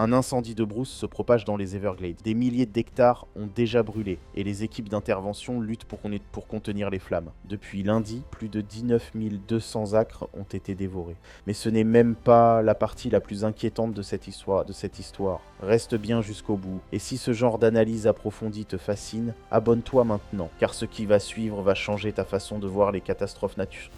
Un incendie de brousse se propage dans les Everglades. Des milliers d'hectares ont déjà brûlé et les équipes d'intervention luttent pour contenir les flammes. Depuis lundi, plus de 19 200 acres ont été dévorés. Mais ce n'est même pas la partie la plus inquiétante de cette histoire. Reste bien jusqu'au bout. Et si ce genre d'analyse approfondie te fascine, abonne-toi maintenant, car ce qui va suivre va changer ta façon de voir les catastrophes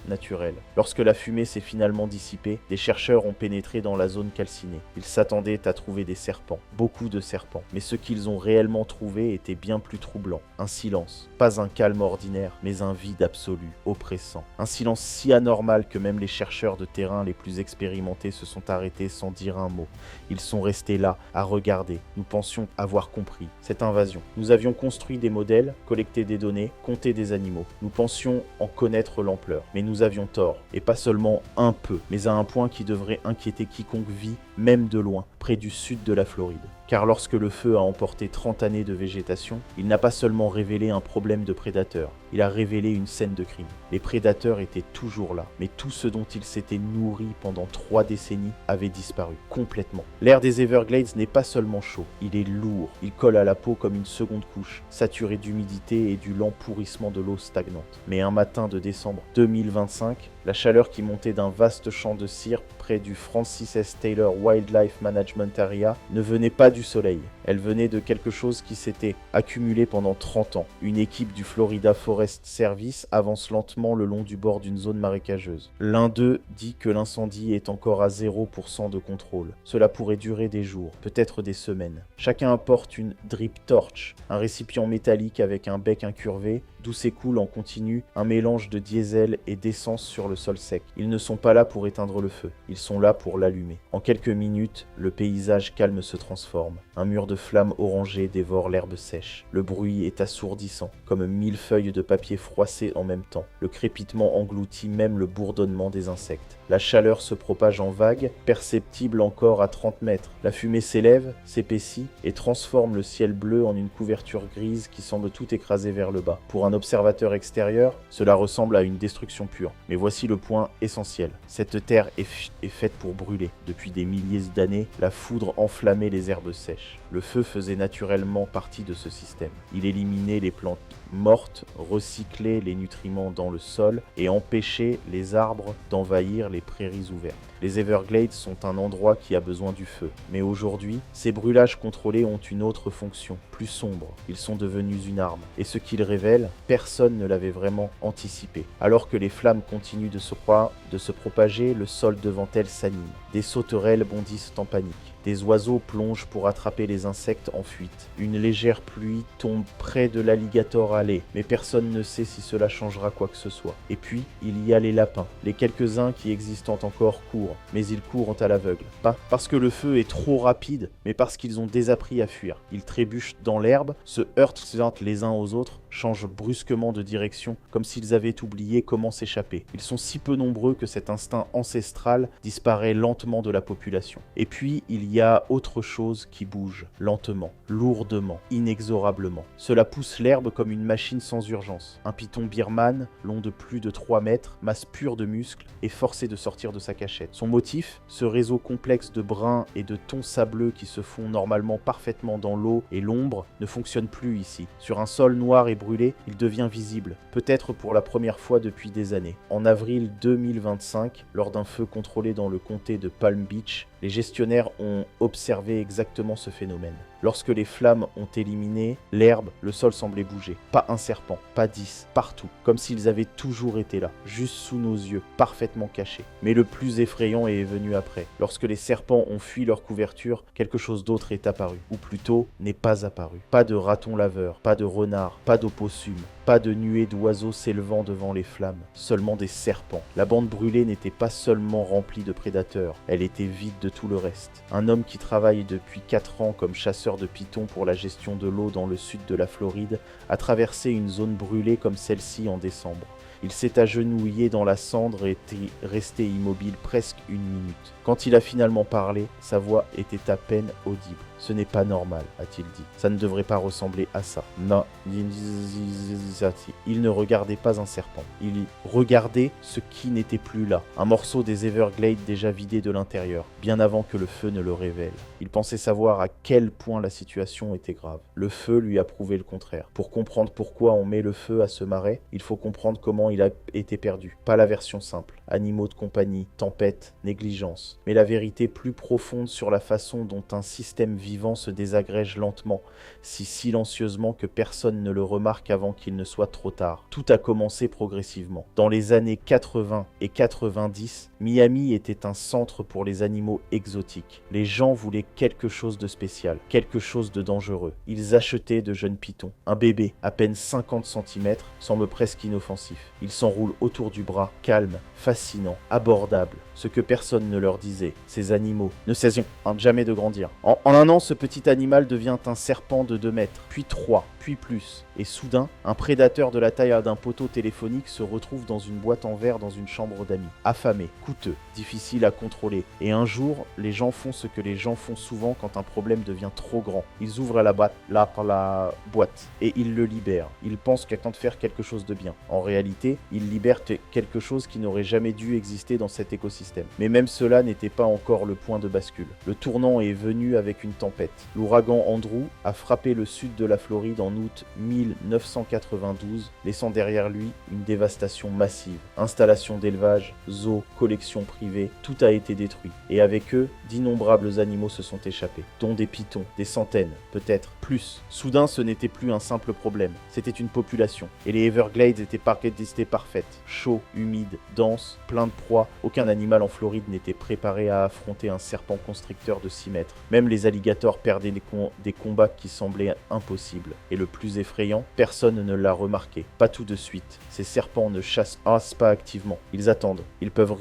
naturelles. Lorsque la fumée s'est finalement dissipée, les chercheurs ont pénétré dans la zone calcinée. Ils s'attendaient à trouver des serpents, beaucoup de serpents. Mais ce qu'ils ont réellement trouvé était bien plus troublant. Un silence, pas un calme ordinaire, mais un vide absolu, oppressant. Un silence si anormal que même les chercheurs de terrain les plus expérimentés se sont arrêtés sans dire un mot. Ils sont restés là, à regarder. Nous pensions avoir compris cette invasion. Nous avions construit des modèles, collecté des données, compté des animaux. Nous pensions en connaître l'ampleur. Mais nous avions tort. Et pas seulement un peu, mais à un point qui devrait inquiéter quiconque vit, même de loin, près du sud de la Floride. Car lorsque le feu a emporté 30 années de végétation, il n'a pas seulement révélé un problème de prédateurs, il a révélé une scène de crime. Les prédateurs étaient toujours là, mais tout ce dont ils s'étaient nourris pendant 3 décennies avait disparu, complètement. L'air des Everglades n'est pas seulement chaud, il est lourd, il colle à la peau comme une seconde couche, saturé d'humidité et du lent pourrissement de l'eau stagnante. Mais un matin de décembre 2025, la chaleur qui montait d'un vaste champ de cire près du Francis S. Taylor Wildlife Management Area ne venait pas du soleil. Elle venait de quelque chose qui s'était accumulé pendant 30 ans. Une équipe du Florida Forest Service avance lentement le long du bord d'une zone marécageuse. L'un d'eux dit que l'incendie est encore à 0% de contrôle. Cela pourrait durer des jours, peut-être des semaines. Chacun apporte une drip torch, un récipient métallique avec un bec incurvé, d'où s'écoule en continu un mélange de diesel et d'essence sur le sol sec. Ils ne sont pas là pour éteindre le feu, ils sont là pour l'allumer. En quelques minutes, le paysage calme se transforme. Un mur de flammes orangées dévore l'herbe sèche. Le bruit est assourdissant, comme 1000 feuilles de papier froissées en même temps. Le crépitement engloutit même le bourdonnement des insectes. La chaleur se propage en vagues, perceptible encore à 30 mètres. La fumée s'élève, s'épaissit et transforme le ciel bleu en une couverture grise qui semble tout écraser vers le bas. Pour un observateur extérieur, cela ressemble à une destruction pure. Mais voici le point essentiel. Cette terre est faite pour brûler. Depuis des milliers d'années, la foudre enflammait les herbes sèches. Le feu faisait naturellement partie de ce système. Il éliminait les plantes mortes, recyclait les nutriments dans le sol et empêchait les arbres d'envahir les prairies ouvertes. Les Everglades sont un endroit qui a besoin du feu. Mais aujourd'hui, ces brûlages contrôlés ont une autre fonction, plus sombre. Ils sont devenus une arme. Et ce qu'ils révèlent, personne ne l'avait vraiment anticipé. Alors que les flammes continuent de se propager, le sol devant elles s'anime. Des sauterelles bondissent en panique. Des oiseaux plongent pour attraper les insectes en fuite. Une légère pluie tombe près de l'alligator alley, mais personne ne sait si cela changera quoi que ce soit. Et puis, il y a les lapins. Les quelques-uns qui existent encore courent, mais ils courent à l'aveugle. Pas parce que le feu est trop rapide, mais parce qu'ils ont désappris à fuir. Ils trébuchent dans l'herbe, se heurtent les uns aux autres, changent brusquement de direction, comme s'ils avaient oublié comment s'échapper. Ils sont si peu nombreux que cet instinct ancestral disparaît lentement de la population. Et puis, il y a autre chose qui bouge, lentement, lourdement, inexorablement. Cela pousse l'herbe comme une machine sans urgence. Un python birman, long de plus de 3 mètres, masse pure de muscles, est forcé de sortir de sa cachette. Son motif, ce réseau complexe de brins et de tons sableux qui se font normalement parfaitement dans l'eau et l'ombre, ne fonctionne plus ici. Sur un sol noir et brûlé, il devient visible, peut-être pour la première fois depuis des années. En avril 2025, lors d'un feu contrôlé dans le comté de Palm Beach, les gestionnaires ont observé exactement ce phénomène. Lorsque les flammes ont éliminé l'herbe, le sol semblait bouger. Pas un serpent, pas 10, partout, comme s'ils avaient toujours été là, juste sous nos yeux, parfaitement cachés. Mais le plus effrayant est venu après. Lorsque les serpents ont fui leur couverture, quelque chose d'autre est apparu, ou plutôt n'est pas apparu. Pas de raton laveur, pas de renard, pas d'opossum, pas de nuées d'oiseaux s'élevant devant les flammes, seulement des serpents. La bande brûlée n'était pas seulement remplie de prédateurs, elle était vide de tout le reste. Un homme qui travaille depuis 4 ans comme chasseur de pythons pour la gestion de l'eau dans le sud de la Floride a traversé une zone brûlée comme celle-ci en décembre. Il s'est agenouillé dans la cendre et était resté immobile presque une minute. Quand il a finalement parlé, sa voix était à peine audible. « Ce n'est pas normal, a-t-il dit. Ça ne devrait pas ressembler à ça. Non. » Il ne regardait pas un serpent. Il regardait ce qui n'était plus là. Un morceau des Everglades déjà vidé de l'intérieur, bien avant que le feu ne le révèle. Il pensait savoir à quel point la situation était grave. Le feu lui a prouvé le contraire. Pour comprendre pourquoi on met le feu à ce marais, il faut comprendre comment il a été perdu. Pas la version simple. Animaux de compagnie, tempête, négligence. Mais la vérité plus profonde sur la façon dont un système vivant se désagrège lentement, si silencieusement que personne ne le remarque avant qu'il ne soit trop tard. Tout a commencé progressivement. Dans les années 80 et 90, Miami était un centre pour les animaux exotiques. Les gens voulaient quelque chose de spécial, quelque chose de dangereux. Ils achetaient de jeunes pitons. Un bébé, à peine 50 cm, semble presque inoffensif. Il s'enroule autour du bras, calme, fascinant, abordable. Ce que personne ne leur disait, ces animaux ne cessent jamais de grandir. En un an, ce petit animal devient un serpent de 2 mètres, puis 3, puis plus. Et soudain, un prédateur de la taille d'un poteau téléphonique se retrouve dans une boîte en verre dans une chambre d'amis. Affamé, coûteux, difficile à contrôler. Et un jour, les gens font ce que les gens font souvent quand un problème devient trop grand. Ils ouvrent la boîte et ils le libèrent. Ils pensent qu'à de faire quelque chose de bien. En réalité, ils libèrent quelque chose qui n'aurait jamais dû exister dans cet écosystème. Mais même cela n'était pas encore le point de bascule. Le tournant est venu avec une tempête. L'ouragan Andrew a frappé le sud de la Floride en août 1992, laissant derrière lui une dévastation massive. Installations d'élevage, zoos, collections privées, tout a été détruit. Et avec eux, d'innombrables animaux se sont échappés, dont des pitons, des centaines, peut-être plus. Soudain, ce n'était plus un simple problème, c'était une population. Et les Everglades étaient parfaites, chauds, humides, denses, pleins de proies. Aucun animal en Floride n'était préparé à affronter un serpent constricteur de 6 mètres. Même les alligators perdaient des combats qui semblaient impossibles. Et le plus effrayant, personne ne l'a remarqué. Pas tout de suite. Ces serpents ne chassent pas activement. Ils attendent. Ils peuvent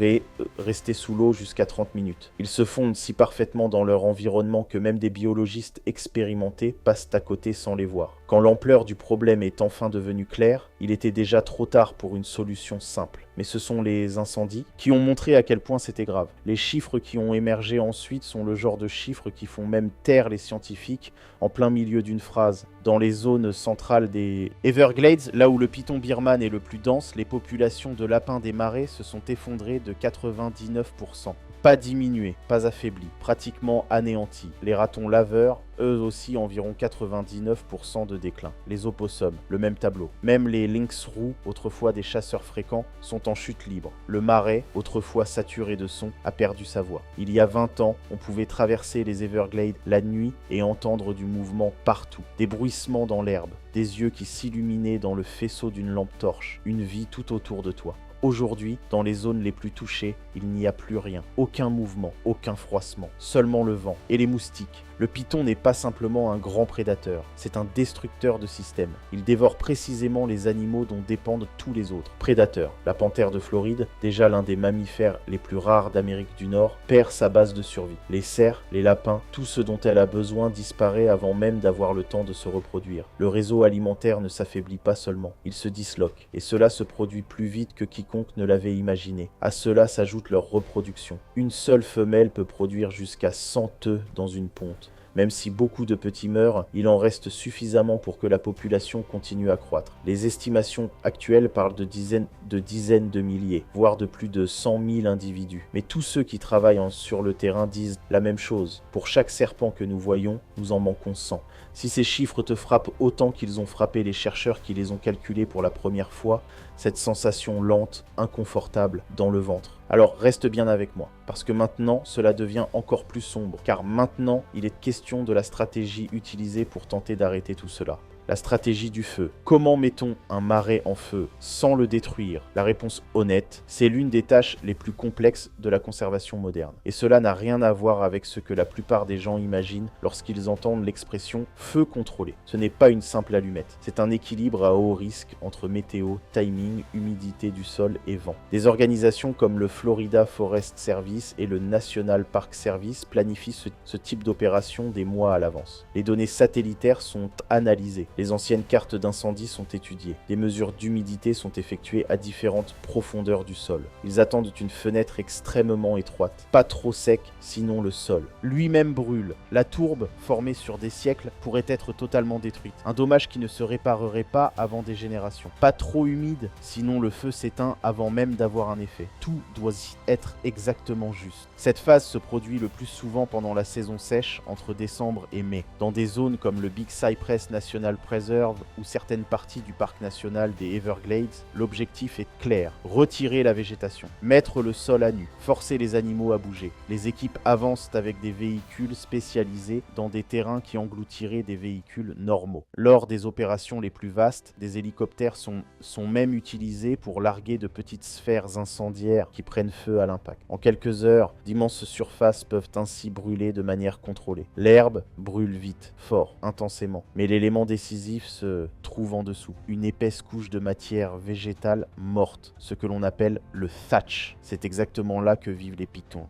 rester sous l'eau jusqu'à 30 minutes. Ils se fondent si parfaitement dans leur environnement que même des biologistes expérimentés passent à côté sans les voir. Quand l'ampleur du problème est enfin devenue claire, il était déjà trop tard pour une solution simple. Mais ce sont les incendies qui ont montré à quel point c'était grave. Les chiffres qui ont émergé ensuite sont le genre de chiffres qui font même taire les scientifiques en plein milieu d'une phrase. Dans les zones centrales des Everglades, là où le python birman est le plus dense, les populations de lapins des marais se sont effondrées de 99%. Pas diminué, pas affaibli, pratiquement anéanti. Les ratons laveurs, eux aussi environ 99% de déclin. Les opossums, le même tableau. Même les lynx roux, autrefois des chasseurs fréquents, sont en chute libre. Le marais, autrefois saturé de sons, a perdu sa voix. Il y a 20 ans, on pouvait traverser les Everglades la nuit et entendre du mouvement partout. Des bruissements dans l'herbe, des yeux qui s'illuminaient dans le faisceau d'une lampe torche, une vie tout autour de toi. Aujourd'hui, dans les zones les plus touchées, il n'y a plus rien. Aucun mouvement, aucun froissement, seulement le vent et les moustiques. Le python n'est pas simplement un grand prédateur, c'est un destructeur de système. Il dévore précisément les animaux dont dépendent tous les autres. Prédateur, la panthère de Floride, déjà l'un des mammifères les plus rares d'Amérique du Nord, perd sa base de survie. Les cerfs, les lapins, tout ce dont elle a besoin disparaît avant même d'avoir le temps de se reproduire. Le réseau alimentaire ne s'affaiblit pas seulement, il se disloque. Et cela se produit plus vite que quiconque ne l'avait imaginé. À cela s'ajoute leur reproduction. Une seule femelle peut produire jusqu'à 100 œufs dans une ponte. Même si beaucoup de petits meurent, il en reste suffisamment pour que la population continue à croître. Les estimations actuelles parlent de dizaines de milliers, voire de plus de 100 000 individus. Mais tous ceux qui travaillent sur le terrain disent la même chose. Pour chaque serpent que nous voyons, nous en manquons 100. Si ces chiffres te frappent autant qu'ils ont frappé les chercheurs qui les ont calculés pour la première fois, cette sensation lente, inconfortable, dans le ventre. Alors reste bien avec moi, parce que maintenant cela devient encore plus sombre, car maintenant il est question de la stratégie utilisée pour tenter d'arrêter tout cela. La stratégie du feu. Comment mettons un marais en feu sans le détruire? La réponse honnête, c'est l'une des tâches les plus complexes de la conservation moderne. Et cela n'a rien à voir avec ce que la plupart des gens imaginent lorsqu'ils entendent l'expression « feu contrôlé ». Ce n'est pas une simple allumette, c'est un équilibre à haut risque entre météo, timing, humidité du sol et vent. Des organisations comme le Florida Forest Service et le National Park Service planifient ce type d'opération des mois à l'avance. Les données satellitaires sont analysées. Les anciennes cartes d'incendie sont étudiées. Des mesures d'humidité sont effectuées à différentes profondeurs du sol. Ils attendent une fenêtre extrêmement étroite, pas trop sec, sinon le sol lui-même brûle. La tourbe, formée sur des siècles, pourrait être totalement détruite. Un dommage qui ne se réparerait pas avant des générations. Pas trop humide, sinon le feu s'éteint avant même d'avoir un effet. Tout doit être exactement juste. Cette phase se produit le plus souvent pendant la saison sèche, entre décembre et mai, dans des zones comme le Big Cypress National Preserve ou certaines parties du parc national des Everglades. L'objectif est clair, retirer la végétation, mettre le sol à nu, forcer les animaux à bouger. Les équipes avancent avec des véhicules spécialisés dans des terrains qui engloutiraient des véhicules normaux. Lors des opérations les plus vastes, des hélicoptères sont même utilisés pour larguer de petites sphères incendiaires qui prennent feu à l'impact. En quelques heures, d'immenses surfaces peuvent ainsi brûler de manière contrôlée. L'herbe brûle vite, fort, intensément, mais l'élément décisif se trouve en dessous. Une épaisse couche de matière végétale morte, ce que l'on appelle le thatch. C'est exactement là que vivent les pitons.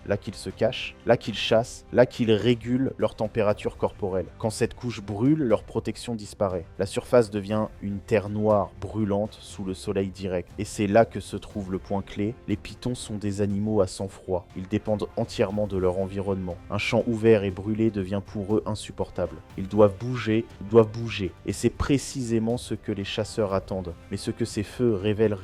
Là qu'ils se cachent, là qu'ils chassent, là qu'ils régulent leur température corporelle. Quand cette couche brûle, leur protection disparaît. La surface devient une terre noire, brûlante, sous le soleil direct. Et c'est là que se trouve le point clé. Les pitons sont des animaux à sang froid. Ils dépendent entièrement de leur environnement. Un champ ouvert et brûlé devient pour eux insupportable. Ils doivent bouger. Et c'est précisément ce que les chasseurs attendent. Mais ce que ces feux révèlent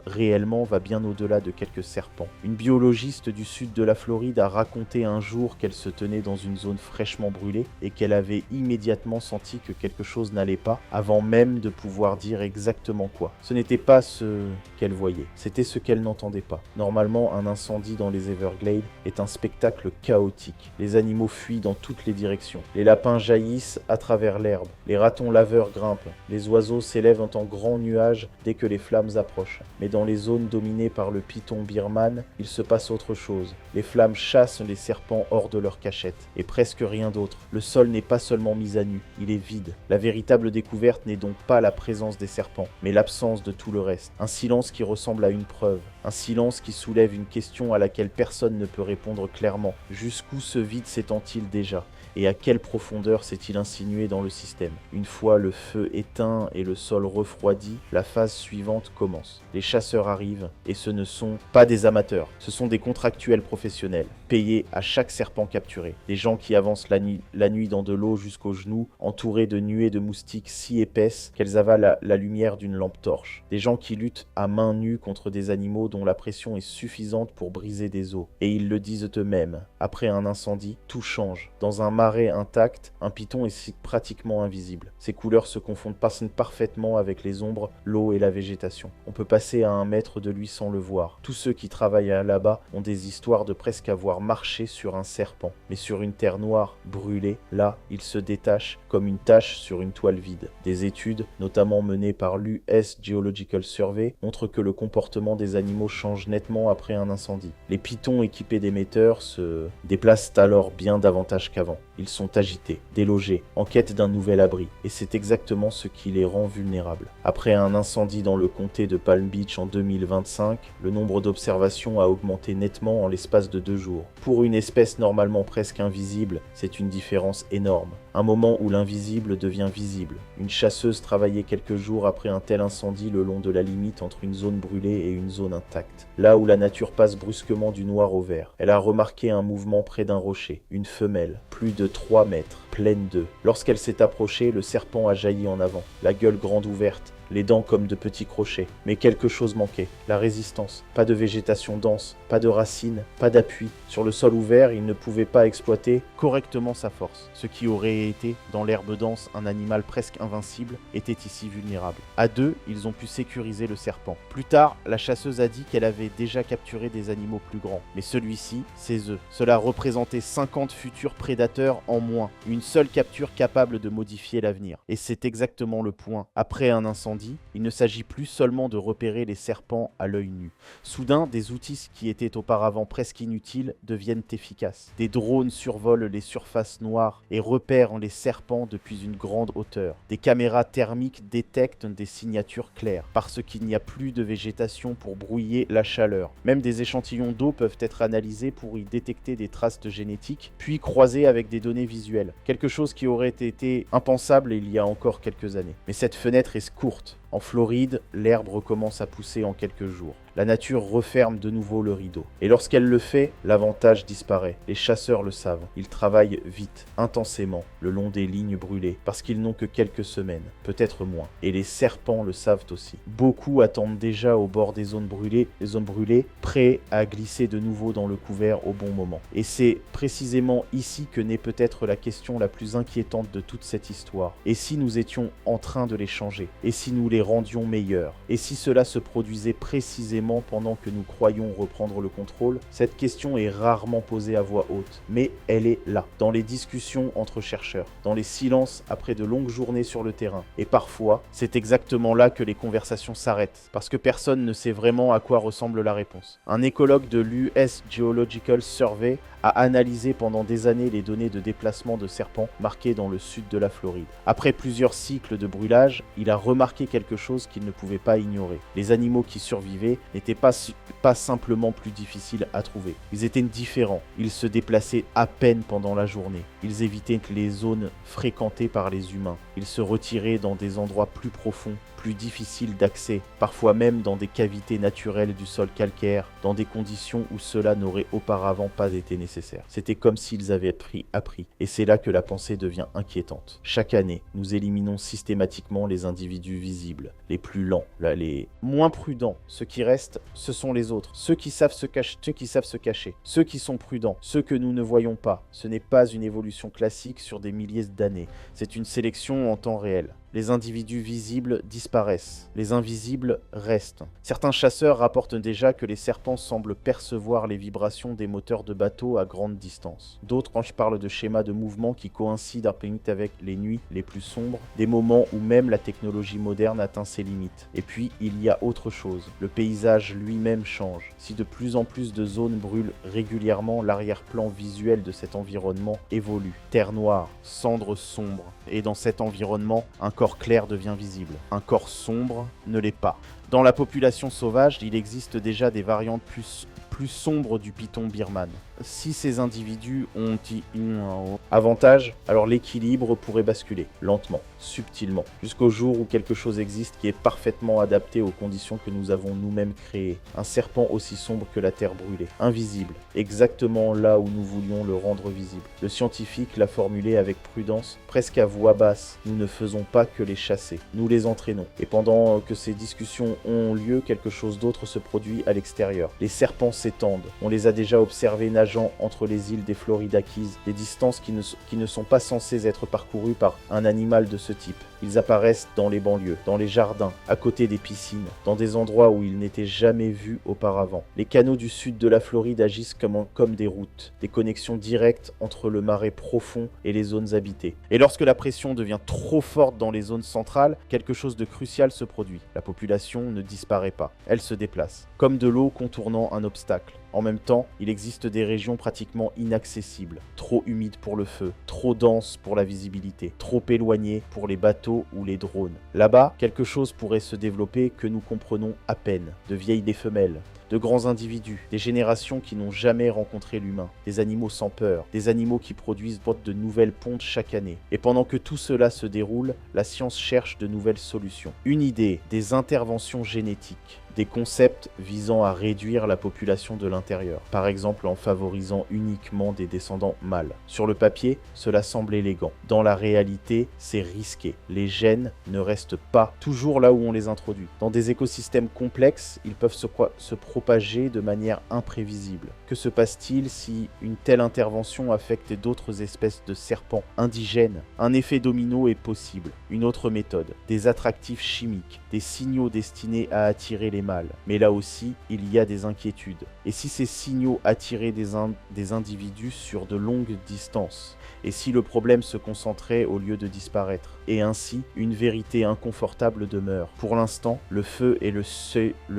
réellement va bien au-delà de quelques serpents. Une biologiste du sud de la Floride a raconté un jour qu'elle se tenait dans une zone fraîchement brûlée et qu'elle avait immédiatement senti que quelque chose n'allait pas avant même de pouvoir dire exactement quoi. Ce n'était pas ce qu'elle voyait, c'était ce qu'elle n'entendait pas. Normalement, un incendie dans les Everglades est un spectacle chaotique. Les animaux fuient dans toutes les directions. Les lapins jaillissent à travers l'herbe. Les ratons laveurs grimpent. Les oiseaux s'élèvent en grands nuages dès que les flammes approchent. Mais dans les zones dominées par le python birman, il se passe autre chose. Les flammes chassent les serpents hors de leur cachette. Et presque rien d'autre. Le sol n'est pas seulement mis à nu, il est vide. La véritable découverte n'est donc pas la présence des serpents, mais l'absence de tout le reste. Un silence qui ressemble à une preuve. Un silence qui soulève une question à laquelle personne ne peut répondre clairement. Jusqu'où ce vide s'étend-il déjà ? Et à quelle profondeur s'est-il insinué dans le système ? Une fois le feu éteint et le sol refroidi, la phase suivante commence. Les chasseurs arrivent, et ce ne sont pas des amateurs, ce sont des contractuels professionnels, payés à chaque serpent capturé. Des gens qui avancent la nuit dans de l'eau jusqu'aux genoux, entourés de nuées de moustiques si épaisses qu'elles avalent la lumière d'une lampe torche. Des gens qui luttent à main nue contre des animaux dont la pression est suffisante pour briser des os. Et ils le disent eux-mêmes. Après un incendie, tout change. Dans un marais intact, un python est pratiquement invisible. Ses couleurs se confondent parfaitement avec les ombres, l'eau et la végétation. On peut passer à 1 mètre de lui sans le voir. Tous ceux qui travaillent là-bas ont des histoires de presque avoir marché sur un serpent. Mais sur une terre noire, brûlée, là, il se détache comme une tache sur une toile vide. Des études, notamment menées par l'US Geological Survey, montrent que le comportement des animaux change nettement après un incendie. Les pythons équipés d'émetteurs se déplacent alors bien davantage qu'avant. Ils sont agités, délogés, en quête d'un nouvel abri, et c'est exactement ce qui les rend vulnérables. Après un incendie dans le comté de Palm Beach en 2025, le nombre d'observations a augmenté nettement en l'espace de 2 jours. Pour une espèce normalement presque invisible, c'est une différence énorme. Un moment où l'invisible devient visible. Une chasseuse travaillait quelques jours après un tel incendie le long de la limite entre une zone brûlée et une zone intacte. Là où la nature passe brusquement du noir au vert. Elle a remarqué un mouvement près d'un rocher. Une femelle, plus de 3 mètres, pleine d'œufs. Lorsqu'elle s'est approchée, le serpent a jailli en avant, la gueule grande ouverte, les dents comme de petits crochets. Mais quelque chose manquait, la résistance. Pas de végétation dense, pas de racines, pas d'appui. Sur le sol ouvert, il ne pouvait pas exploiter correctement sa force. Ce qui aurait été, dans l'herbe dense, un animal presque invincible, était ici vulnérable. À 2, ils ont pu sécuriser le serpent. Plus tard, la chasseuse a dit qu'elle avait déjà capturé des animaux plus grands. Mais celui-ci, ses œufs. Cela représentait 50 futurs prédateurs en moins. Une seule capture capable de modifier l'avenir. Et c'est exactement le point. Après un incendie, dit, il ne s'agit plus seulement de repérer les serpents à l'œil nu. Soudain, des outils qui étaient auparavant presque inutiles deviennent efficaces. Des drones survolent les surfaces noires et repèrent les serpents depuis une grande hauteur. Des caméras thermiques détectent des signatures claires, parce qu'il n'y a plus de végétation pour brouiller la chaleur. Même des échantillons d'eau peuvent être analysés pour y détecter des traces de génétique, puis croisés avec des données visuelles. Quelque chose qui aurait été impensable il y a encore quelques années. Mais cette fenêtre est courte. En Floride, l'herbe recommence à pousser en quelques jours. La nature referme de nouveau le rideau. Et lorsqu'elle le fait, l'avantage disparaît. Les chasseurs le savent. Ils travaillent vite, intensément, le long des lignes brûlées, parce qu'ils n'ont que quelques semaines, peut-être moins. Et les serpents le savent aussi. Beaucoup attendent déjà au bord des zones brûlées, prêts à glisser de nouveau dans le couvert au bon moment. Et c'est précisément ici que naît peut-être la question la plus inquiétante de toute cette histoire. Et si nous étions en train de les changer? Et si nous les rendions meilleurs? Et si cela se produisait précisément pendant que nous croyons reprendre le contrôle? Cette question est rarement posée à voix haute, mais elle est là, dans les discussions entre chercheurs, dans les silences après de longues journées sur le terrain. Et parfois, c'est exactement là que les conversations s'arrêtent, parce que personne ne sait vraiment à quoi ressemble la réponse. Un écologue de l'US Geological Survey a analysé pendant des années les données de déplacement de serpents marquées dans le sud de la Floride. Après plusieurs cycles de brûlage, il a remarqué quelque chose qu'il ne pouvait pas ignorer. Les animaux qui survivaient n'étaient pas simplement plus difficiles à trouver. Ils étaient différents. Ils se déplaçaient à peine pendant la journée. Ils évitaient les zones fréquentées par les humains. Ils se retiraient dans des endroits plus profonds, plus difficiles d'accès, parfois même dans des cavités naturelles du sol calcaire, dans des conditions où cela n'aurait auparavant pas été nécessaire. C'était comme s'ils avaient appris. Et c'est là que la pensée devient inquiétante. Chaque année, nous éliminons systématiquement les individus visibles, les plus lents, les moins prudents. Ceux qui restent, ce sont les autres. Ceux qui savent se cacher. Ceux qui sont prudents. Ceux que nous ne voyons pas. Ce n'est pas une évolution classique sur des milliers d'années. C'est une sélection en temps réel. Les individus visibles disparaissent, les invisibles restent. Certains chasseurs rapportent déjà que les serpents semblent percevoir les vibrations des moteurs de bateaux à grande distance. D'autres, quand je parle de schémas de mouvement qui coïncident avec les nuits les plus sombres, des moments où même la technologie moderne atteint ses limites. Et puis, il y a autre chose. Le paysage lui-même change. Si de plus en plus de zones brûlent régulièrement, l'arrière-plan visuel de cet environnement évolue. Terre noire, cendres sombres. Et dans cet environnement, un corps clair devient visible. Un corps sombre ne l'est pas. Dans la population sauvage, il existe déjà des variantes plus sombres du python birman. Si ces individus ont un avantage, alors l'équilibre pourrait basculer, lentement, subtilement, jusqu'au jour où quelque chose existe qui est parfaitement adapté aux conditions que nous avons nous-mêmes créées. Un serpent aussi sombre que la terre brûlée, invisible, exactement là où nous voulions le rendre visible. Le scientifique l'a formulé avec prudence, presque à voix basse. Nous ne faisons pas que les chasser, nous les entraînons. Et pendant que ces discussions ont lieu, quelque chose d'autre se produit à l'extérieur. Les serpents s'étendent. On les a déjà observés nageant entre les îles des Florida Keys, des distances qui ne sont pas censées être parcourues par un animal de ce type. Ils apparaissent dans les banlieues, dans les jardins, à côté des piscines, dans des endroits où ils n'étaient jamais vus auparavant. Les canaux du sud de la Floride agissent comme des routes, des connexions directes entre le marais profond et les zones habitées. Et lorsque la pression devient trop forte dans les zones centrales, quelque chose de crucial se produit. La population ne disparaît pas, elle se déplace, comme de l'eau contournant un obstacle. En même temps, il existe des régions pratiquement inaccessibles, trop humides pour le feu, trop denses pour la visibilité, trop éloignées pour les bateaux ou les drones. Là-bas, quelque chose pourrait se développer que nous comprenons à peine, de vieilles des femelles, de grands individus, des générations qui n'ont jamais rencontré l'humain, des animaux sans peur, des animaux qui produisent de nouvelles pontes chaque année. Et pendant que tout cela se déroule, la science cherche de nouvelles solutions. Une idée, des interventions génétiques. Des concepts visant à réduire la population de l'intérieur, par exemple en favorisant uniquement des descendants mâles. Sur le papier, cela semble élégant. Dans la réalité, c'est risqué. Les gènes ne restent pas toujours là où on les introduit. Dans des écosystèmes complexes, ils peuvent se propager de manière imprévisible. Que se passe-t-il si une telle intervention affecte d'autres espèces de serpents indigènes? Un effet domino est possible. Une autre méthode, des attractifs chimiques, des signaux destinés à attirer les est mal. Mais là aussi, il y a des inquiétudes. Et si ces signaux attiraient des individus sur de longues distances? Et si le problème se concentrait au lieu de disparaître? Et ainsi, une vérité inconfortable demeure. Pour l'instant, le feu est le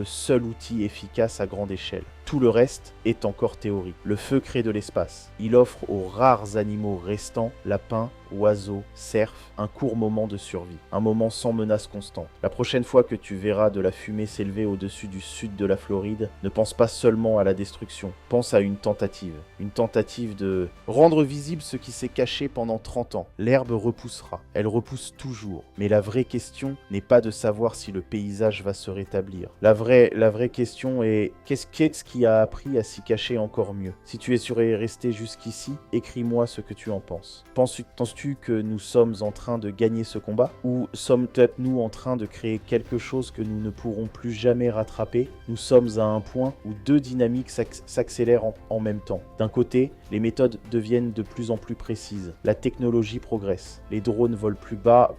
seul outil efficace à grande échelle. Tout le reste est encore théorie. Le feu crée de l'espace. Il offre aux rares animaux restants, lapins, oiseaux, cerfs, un court moment de survie. Un moment sans menace constante. La prochaine fois que tu verras de la fumée s'élever au-dessus du sud de la Floride, ne pense pas seulement à la destruction. Pense à une tentative. Une tentative de rendre visible ce qui s'est caché pendant 30 ans. L'herbe repoussera. Elle repousse toujours. Mais la vraie question n'est pas de savoir si le paysage va se rétablir. La vraie question est qu'est-ce qui a appris à s'y cacher encore mieux? Si tu es resté jusqu'ici, écris-moi ce que tu en penses. Penses-tu que nous sommes en train de gagner ce combat? Ou sommes-nous en train de créer quelque chose que nous ne pourrons plus jamais rattraper? Nous sommes à un point où deux dynamiques s'accélèrent en même temps. D'un côté, les méthodes deviennent de plus en plus précises. La technologie progresse. Les drones volent plus bas,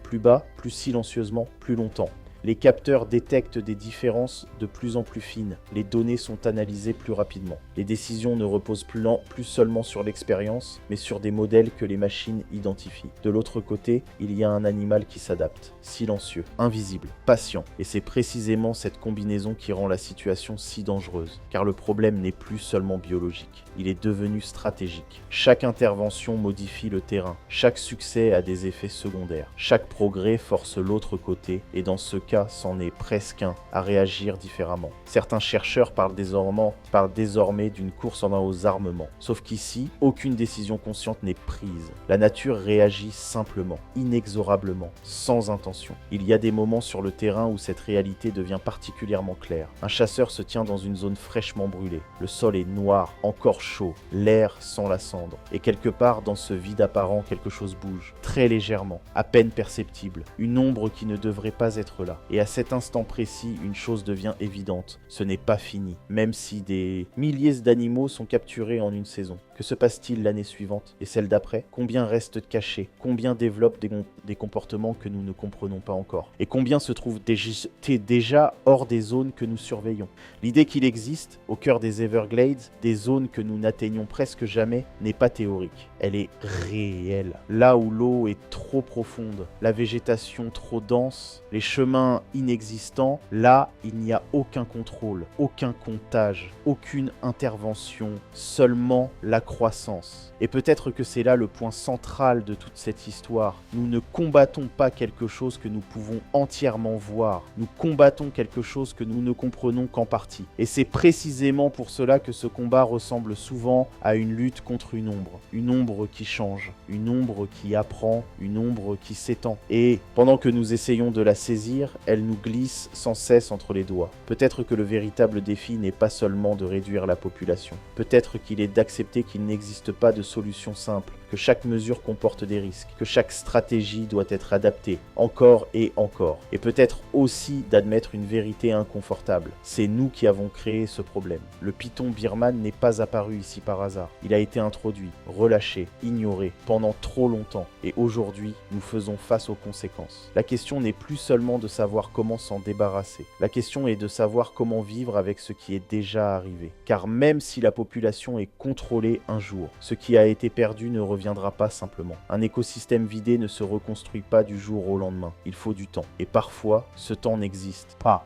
plus silencieusement, plus longtemps. Les capteurs détectent des différences de plus en plus fines. Les données sont analysées plus rapidement. Les décisions ne reposent plus seulement sur l'expérience, mais sur des modèles que les machines identifient. De l'autre côté, il y a un animal qui s'adapte, silencieux, invisible, patient. Et c'est précisément cette combinaison qui rend la situation si dangereuse. Car le problème n'est plus seulement biologique, il est devenu stratégique. Chaque intervention modifie le terrain. Chaque succès a des effets secondaires. Chaque progrès force l'autre côté, et dans ce cas, c'en est presque un à réagir différemment. Certains chercheurs parlent désormais d'une course aux armements. Sauf qu'ici, aucune décision consciente n'est prise. La nature réagit simplement, inexorablement, sans intention. Il y a des moments sur le terrain où cette réalité devient particulièrement claire. Un chasseur se tient dans une zone fraîchement brûlée. Le sol est noir, encore chaud, l'air sent la cendre. Et quelque part dans ce vide apparent, quelque chose bouge, très légèrement, à peine perceptible, une ombre qui ne devrait pas être là. Et à cet instant précis, une chose devient évidente. Ce n'est pas fini, même si des milliers d'animaux sont capturés en une saison. Que se passe-t-il l'année suivante et celle d'après? Combien restent cachés? Combien développent des comportements que nous ne comprenons pas encore? Et combien se trouvent déjà hors des zones que nous surveillons? L'idée qu'il existe, au cœur des Everglades, des zones que nous n'atteignons presque jamais, n'est pas théorique. Elle est réelle. Là où l'eau est trop profonde, la végétation trop dense, les chemins inexistants, là, il n'y a aucun contrôle, aucun comptage, aucune intervention, seulement la croissance. Et peut-être que c'est là le point central de toute cette histoire. Nous ne combattons pas quelque chose que nous pouvons entièrement voir. Nous combattons quelque chose que nous ne comprenons qu'en partie. Et c'est précisément pour cela que ce combat ressemble souvent à une lutte contre une ombre qui change, une ombre qui apprend, une ombre qui s'étend. Et pendant que nous essayons de la saisir, elle nous glisse sans cesse entre les doigts. Peut-être que le véritable défi n'est pas seulement de réduire la population. Peut-être qu'il est d'accepter qu'il n'existe pas de solution simple, que chaque mesure comporte des risques, que chaque stratégie doit être adaptée, encore et encore. Et peut-être aussi d'admettre une vérité inconfortable. C'est nous qui avons créé ce problème. Le python birman n'est pas apparu ici par hasard. Il a été introduit, relâché, ignoré, pendant trop longtemps. Et aujourd'hui, nous faisons face aux conséquences. La question n'est plus seulement de savoir comment s'en débarrasser. La question est de savoir comment vivre avec ce qui est déjà arrivé. Car même si la population est contrôlée un jour, ce qui a été perdu ne reviendra pas simplement. Un écosystème vidé ne se reconstruit pas du jour au lendemain. Il faut du temps. Et parfois, ce temps n'existe pas.